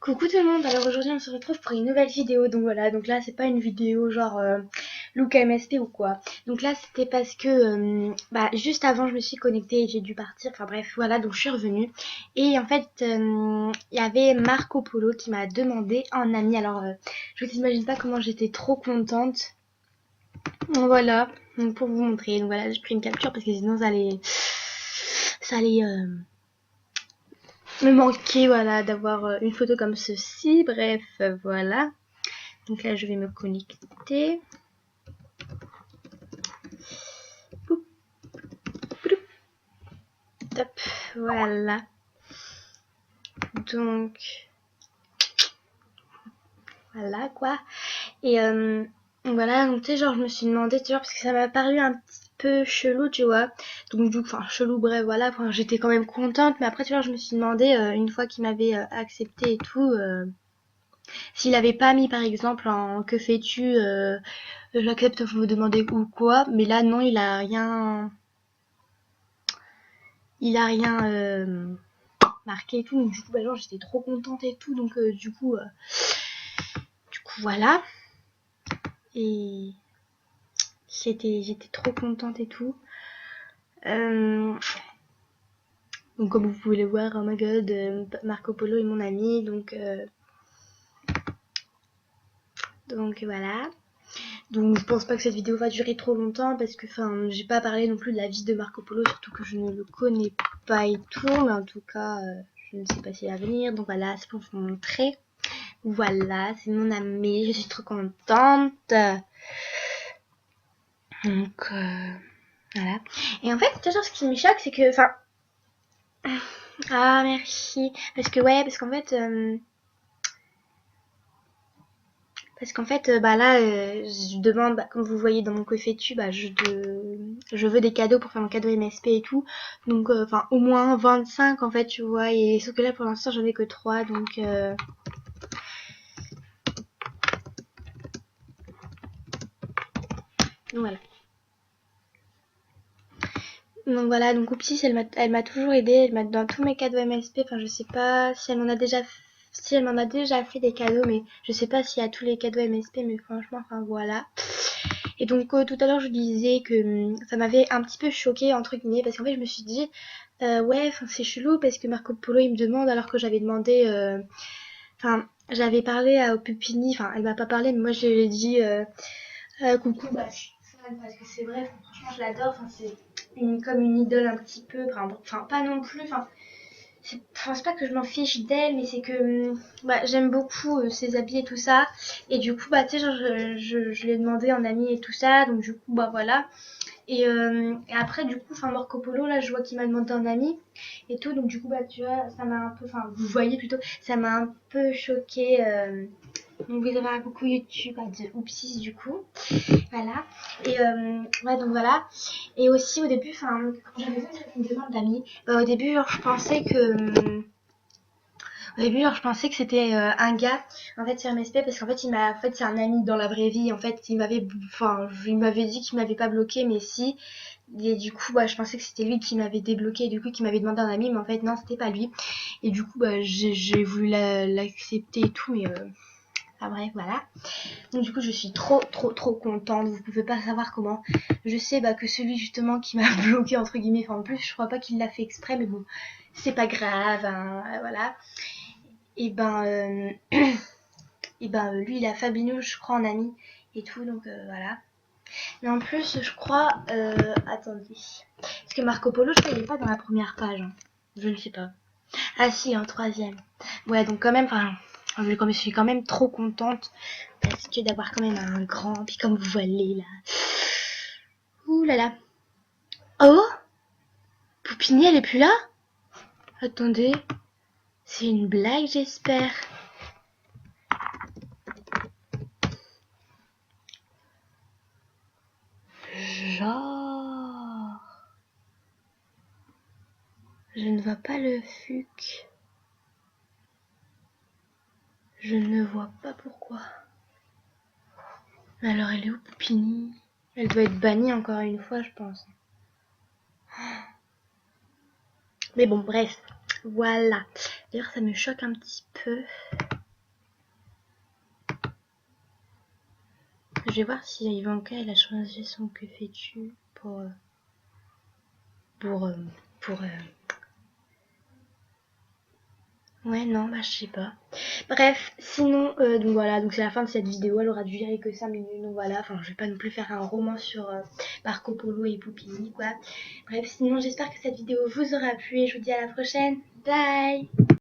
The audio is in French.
Coucou tout le monde, alors aujourd'hui on se retrouve pour une nouvelle vidéo, donc voilà, donc là c'est pas une vidéo genre look MSP ou quoi, donc là c'était parce que juste avant je me suis connectée et j'ai dû partir, enfin bref voilà, donc je suis revenue et en fait il y avait Marco Polo qui m'a demandé un ami, alors je vous imagine pas comment j'étais trop contente, donc voilà, donc pour vous montrer, donc voilà j'ai pris une capture parce que sinon ça allait me manquait voilà d'avoir une photo comme ceci. Bref, voilà, donc là je vais me connecter. Poup, poup, top, voilà, donc voilà quoi. Et voilà, donc tu sais, genre je me suis demandé, tu vois, parce que ça m'a paru un petit peu chelou, tu vois, donc du coup, enfin chelou, bref, voilà, enfin j'étais quand même contente, mais après tu vois je me suis demandé une fois qu'il m'avait accepté et tout, s'il avait pas mis par exemple en que fais-tu, j'accepte, vous me demandez ou quoi, mais là non, il a rien marqué et tout, donc du coup genre j'étais trop contente et tout, donc du coup voilà, et j'étais trop contente et tout. Donc comme vous pouvez le voir, oh my god, Marco Polo est mon ami, donc voilà. Donc je pense pas que cette vidéo va durer trop longtemps parce que enfin j'ai pas parlé non plus de la vie de Marco Polo, surtout que je ne le connais pas et tout, mais en tout cas je ne sais pas s'il va venir, donc voilà, c'est pour vous montrer. Voilà, c'est mon ami, je suis trop contente. Donc voilà. Et en fait, toujours ce qui me choque, c'est que enfin ah merci, parce que ouais, parce qu'en fait, là, je demande, comme vous voyez dans mon coeffetu, je veux des cadeaux pour faire mon cadeau MSP et tout. Donc, enfin, au moins 25 en fait, tu vois. Et sauf que là, pour l'instant, j'en ai que 3. Donc, voilà. Donc voilà, donc Oupsis, elle m'a toujours aidée. Elle m'a dans tous mes cadeaux MSP. Enfin, je sais pas si elle m'en a déjà fait des cadeaux, mais je sais pas si à tous les cadeaux MSP, mais franchement, enfin voilà. Et donc tout à l'heure je disais que ça m'avait un petit peu choquée entre guillemets parce qu'en fait je me suis dit ouais c'est chelou parce que Marco Polo il me demande alors que j'avais demandé j'avais parlé à Pupini, enfin elle m'a pas parlé mais moi je lui ai dit coucou, je suis fan parce que c'est vrai, franchement je l'adore, enfin c'est comme une idole un petit peu, enfin pas non plus, c'est pas que je m'en fiche d'elle, mais c'est que j'aime beaucoup ses habits et tout ça. Et du coup, tu sais, genre, je l'ai demandé en ami et tout ça. Donc, du coup, voilà. Et après, du coup, Marco Polo, là, je vois qu'il m'a demandé en ami et tout. Donc, du coup, tu vois, ça m'a un peu, vous voyez plutôt, ça m'a un peu choquée. Donc, vous avez un coucou YouTube de Oupsis, du coup. Voilà. Et ouais, donc voilà. Et aussi, au début, quand j'avais vu une demande d'amis, au début, genre, je pensais c'était un gars en fait sur MSP parce qu'en fait c'est un ami dans la vraie vie, en fait il m'avait dit qu'il m'avait pas bloqué mais si, et du coup je pensais que c'était lui qui m'avait débloqué et du coup qui m'avait demandé un ami, mais en fait non, c'était pas lui. Et du coup j'ai voulu l'accepter et tout, mais bref, voilà. Donc du coup je suis trop contente, vous pouvez pas savoir comment. Je sais que celui justement qui m'a bloqué entre guillemets, en plus je crois pas qu'il l'a fait exprès, mais bon c'est pas grave, hein, voilà. Et lui il a Fabinho je crois en ami et tout, donc voilà. Mais en plus je crois attendez, parce que Marco Polo je crois il est pas dans la première page, hein. Je ne sais pas. Ah si, en troisième. Ouais, donc quand même, je suis quand même trop contente parce que d'avoir quand même un grand, puis comme vous voyez là. Ouh là là. Oh, Poupini elle est plus là. Attendez, c'est une blague j'espère. Genre, je ne vois pas le fuc. Je ne vois pas pourquoi. Alors elle est où Poupini? Elle doit être bannie encore une fois, je pense. Mais bon, bref. Voilà. D'ailleurs, ça me choque un petit peu. Je vais voir si Ivanka elle a changé son que fais-tu pour pour ouais non bah je sais pas. Bref, sinon donc voilà, donc c'est la fin de cette vidéo, elle aura duré que 5 minutes, donc voilà, enfin je vais pas non plus faire un roman sur Marco Polo et Poupini quoi. Bref, sinon j'espère que cette vidéo vous aura plu et je vous dis à la prochaine. Bye.